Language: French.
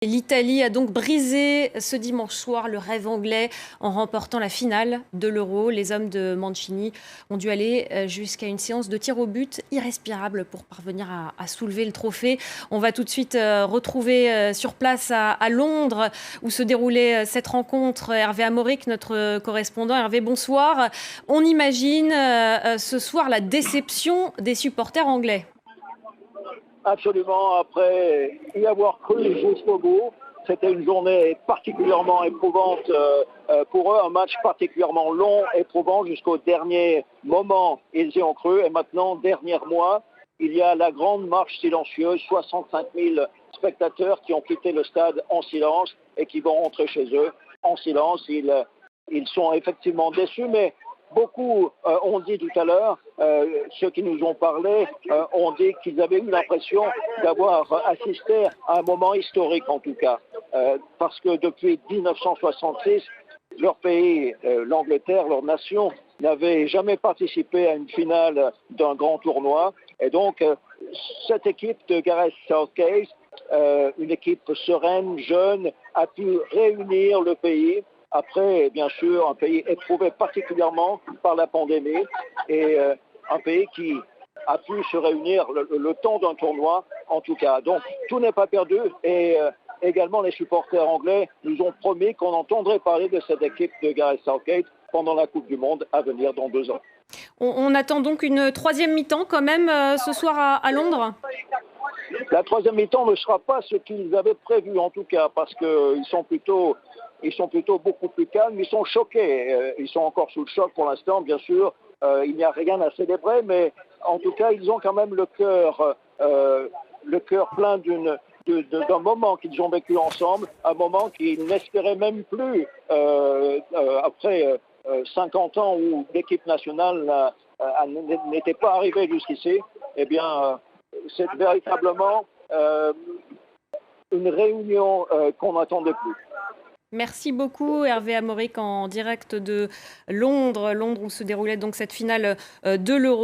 L'Italie a donc brisé ce dimanche soir le rêve anglais en remportant la finale de l'Euro. Les hommes de Mancini ont dû aller jusqu'à une séance de tir au but irrespirable pour parvenir à soulever le trophée. On va tout de suite retrouver sur place à Londres où se déroulait cette rencontre Hervé Amoric, notre correspondant. Hervé, bonsoir. On imagine ce soir la déception des supporters anglais. Absolument, après y avoir cru jusqu'au bout, c'était une journée particulièrement éprouvante pour eux, un match particulièrement long, éprouvant jusqu'au dernier moment. Ils y ont cru et maintenant, dernier mois, il y a la grande marche silencieuse, 65 000 spectateurs qui ont quitté le stade en silence et qui vont rentrer chez eux en silence. Ils sont effectivement déçus, mais beaucoup ont dit tout à l'heure, ceux qui nous ont parlé, ont dit qu'ils avaient eu l'impression d'avoir assisté à un moment historique en tout cas. Parce que depuis 1966, leur pays, l'Angleterre, leur nation, n'avait jamais participé à une finale d'un grand tournoi. Et donc, cette équipe de Gareth Southgate, une équipe sereine, jeune, a pu réunir le pays. Après, bien sûr, un pays éprouvé particulièrement par la pandémie et un pays qui a pu se réunir le temps d'un tournoi, en tout cas. Donc, tout n'est pas perdu et également les supporters anglais nous ont promis qu'on entendrait parler de cette équipe de Gareth Southgate pendant la Coupe du Monde à venir dans 2 ans. On attend donc une troisième mi-temps quand même ce soir à Londres. La troisième mi-temps ne sera pas ce qu'ils avaient prévu en tout cas parce qu'ils sont plutôt beaucoup plus calmes, ils sont choqués, ils sont encore sous le choc pour l'instant, bien sûr, il n'y a rien à célébrer, mais en tout cas, ils ont quand même le cœur plein d'un moment qu'ils ont vécu ensemble, un moment qu'ils n'espéraient même plus après 50 ans où l'équipe nationale n'était pas arrivée jusqu'ici. Eh bien, c'est véritablement une réunion qu'on n'attendait plus. Merci beaucoup Hervé Amoric en direct de Londres où se déroulait donc cette finale de l'Euro.